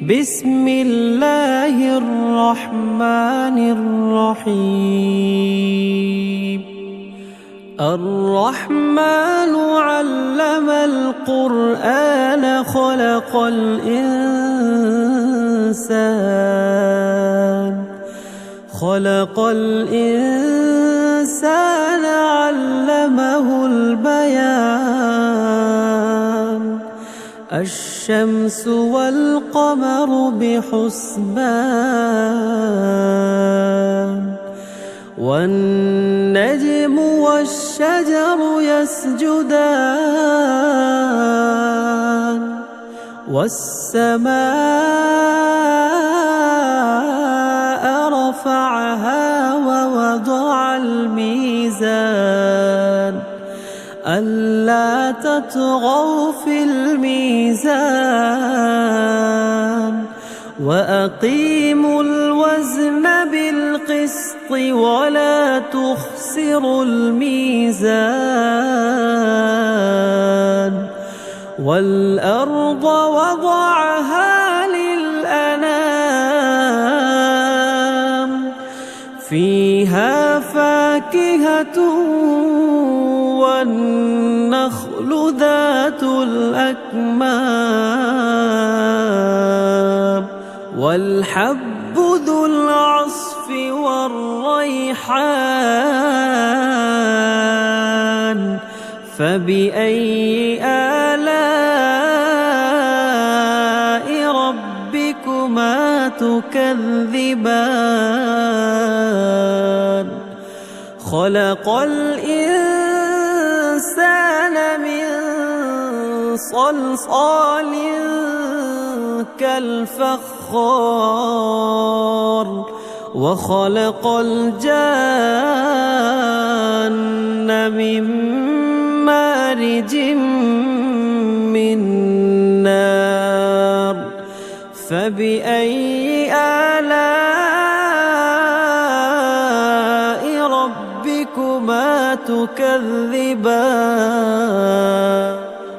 بسم الله الرحمن الرحيم. الرحمن علم القرآن خلق الإنسان علمه البيان. الشمس والقمر بحسبان والنجم والشجر يسجدان والسماء رفعها ووضع الميزان ألا تطغوا في الميزان وأقيموا الوزن بالقسط ولا تخسروا الميزان. والأرض وضعها للأنام فيها فاكهة والنخل ذات الأكمام والحب ذو العصف والريحان. فبأي آلاء ربكما تكذبان؟ خلق الإنسان من صلصال كالفخار وخلق الجان من مارج من نار. فبأي آلاء ربكما تكذبان؟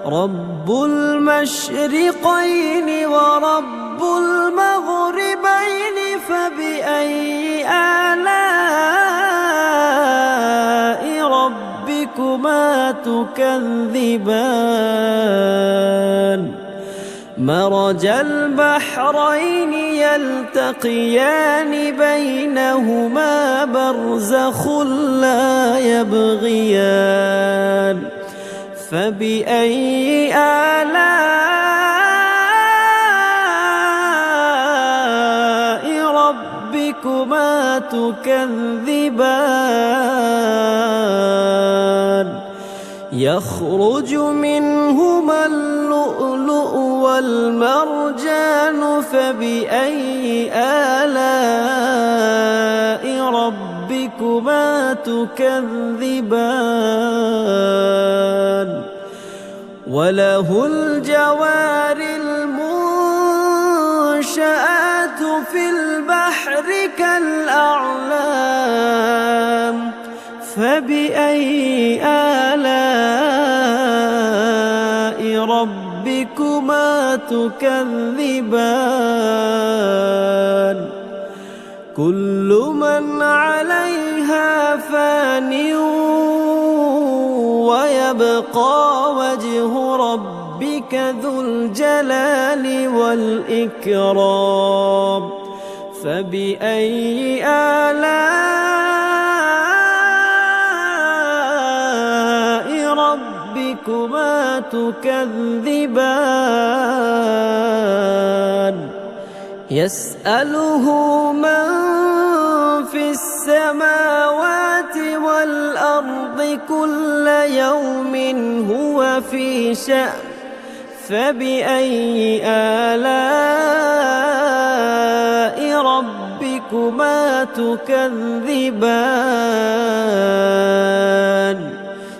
رب المشرقين ورب المغربين فبأي آلاء ربكما تكذبان؟ مرج البحرين يلتقيان بينهما برزخ لا يبغيان. فبأي آلاء ربكما تكذبان؟ يخرج منهما اللؤلؤ والمرجان فبأي آلاء ربكما تكذبان؟ وله الجوار المنشآت في البحر كالأعلام. فبأي آلاء ربكما تكذبان؟ كل من عليها فان ويبقى وجه ربك ذو الجلال والإكرام. فبأي آلاء ربكما تكذبان؟ يسأله من في السماوات والأرض كل يوم هو في شأن. فبأي آلاء ربكما تكذبان؟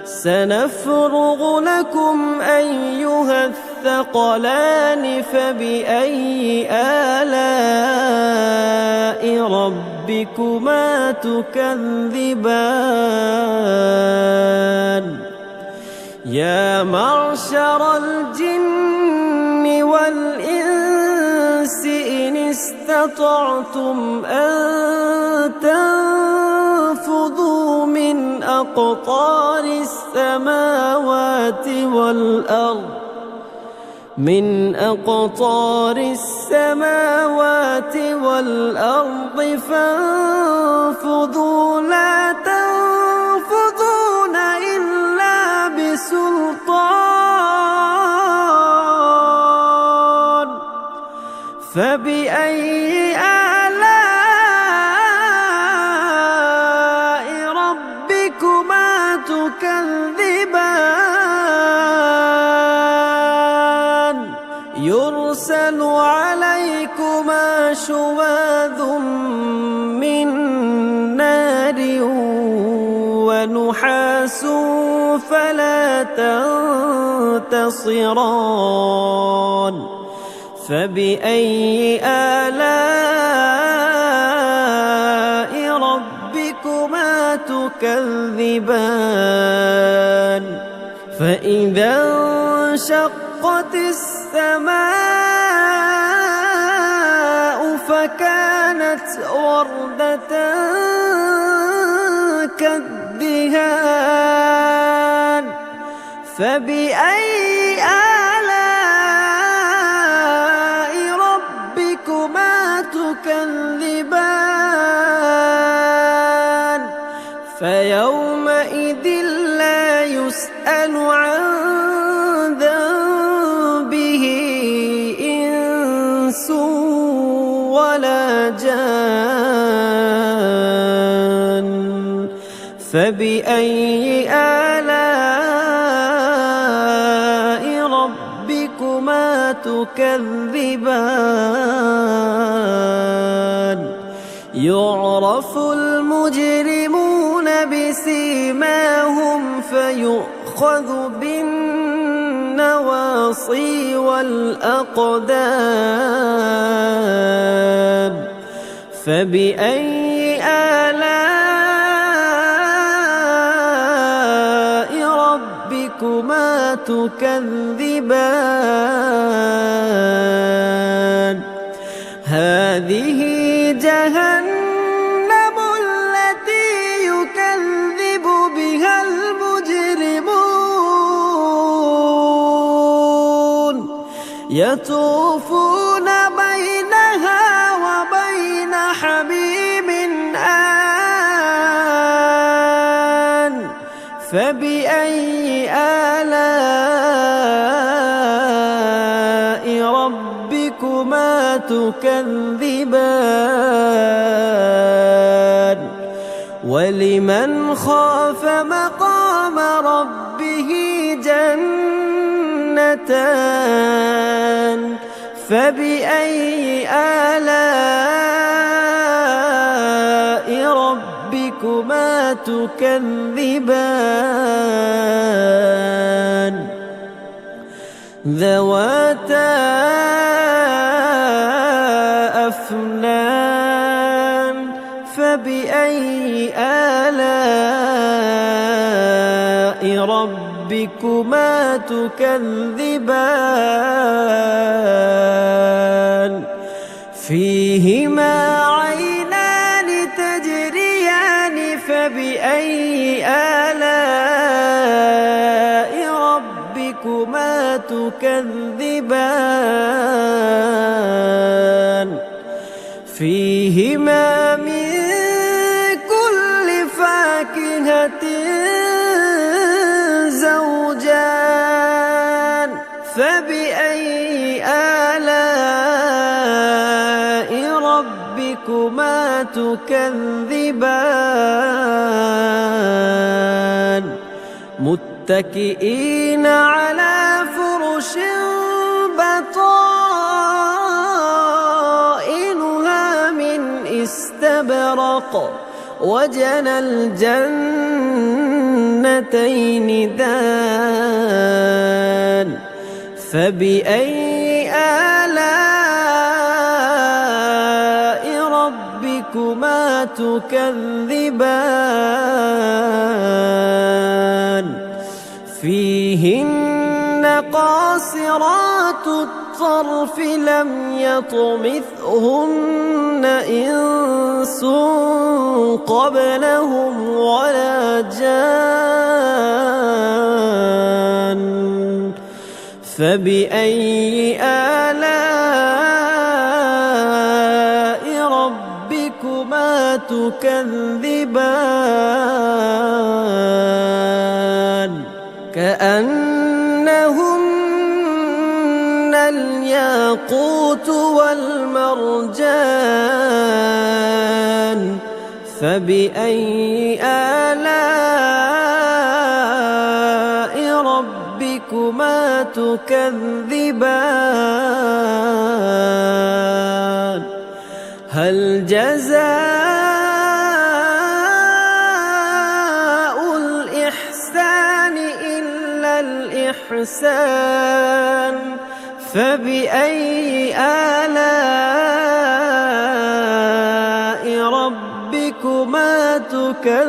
سنفرغ لكم أيها الثقلان. فبأي آلاء ربكما تكذبان؟ يا معشر الجن والإنس استطعتم أن تنفذوا من أقطار السماوات والأرض فانفذوا لا تنفذون إلا بسلطان فبأي آلاء ربكما تكذبان يرسل عليكما شواظ من نار ونحاس فلا تنتصران فبأي آلاء ربكما تكذبان فإذا انشقت السماء فكانت وردة كالدهان فبأي آلاء ربكما تكذبان فيومئذ لا يسأل عن ذنبه إنس ولا جان فبأي آلاء ربكما تكذبان يعرف المجرمون بسيماهم فيؤخذ بالنواصي والأقدام فبأي آلاء ربكما تكذبان هذه جهنم التي يكذب بها المجرمون يطوفون بينها وبين حميم آن فبأي آلاء ربكما تكذبان ولمن خاف مقام ربه جنتان فبأي آلاء ربكما تكذبان ذواتا أفنان فبأي آلاء ربكما تكذبان فيهما عينان تجريان فبأي آلاء ربكما تكذبان فيهما من كل فاكهة زوجان فبأي آلاء ربكما تكذبان متكئين على فرش بطائنها من استبرق وجنى الجنتين دان فبأي آلاء ربكما تكذبان فيهن قاصرات الطرف الصرف لم يطمثهن إنس قبلهم ولا جان فبأي آلاء ربكما تكذبان كأنهن الياقوت والمرجان فبأي آلاء ربكما تكذبان هل جزاء الإحسان إلا الإحسان فبأي آلاء ربكما تكذبان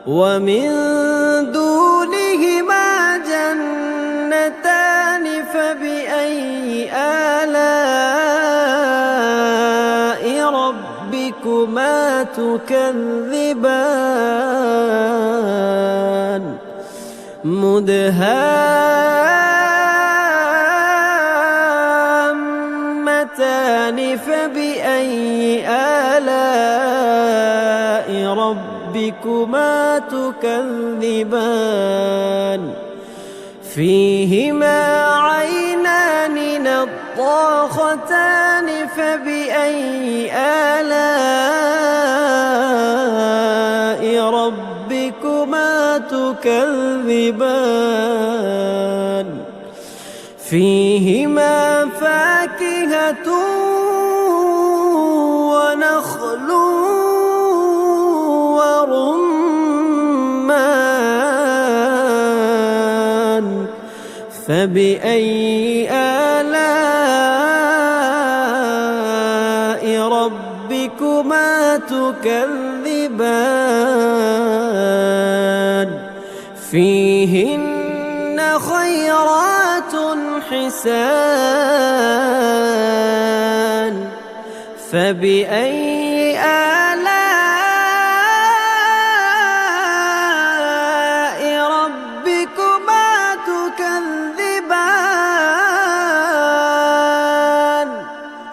ومن دونهما جنتان فبأي آلاء ربكما تكذبان مدهامتان فبأي آلاء ربكما تكذبان فيهما عينان نضاختان فبأي آلاء ربكما تكذبان فيهما فاكهة ونخل ورمان فبأي آلاء ربكما تكذبان فيهن خيرات حسان فبأي آلاء ربكما تكذبان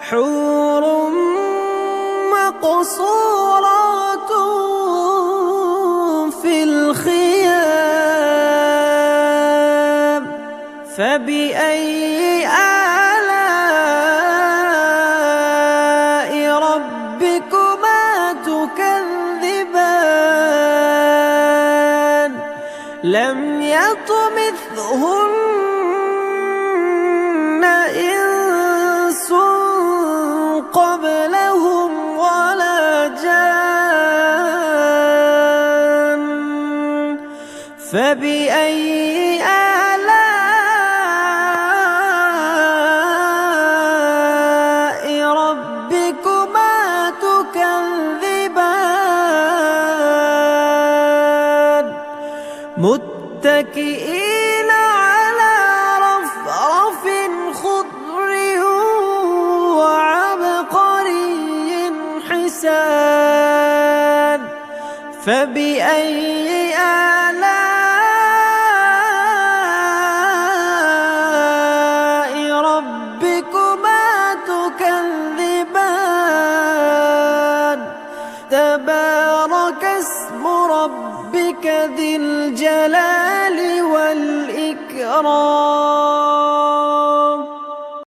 حور مقصورات في الخيام فبأي آلاء ربكما تكذبان لم يطمثهن إنس قبلهم ولا جان فبأي آلاء ربكما تكذبان متكئين على رفرف خضر وعبقري حسان فبأي آلاء ربكما تكذبان تبارك اسم ربك ذي الجلال والإكرام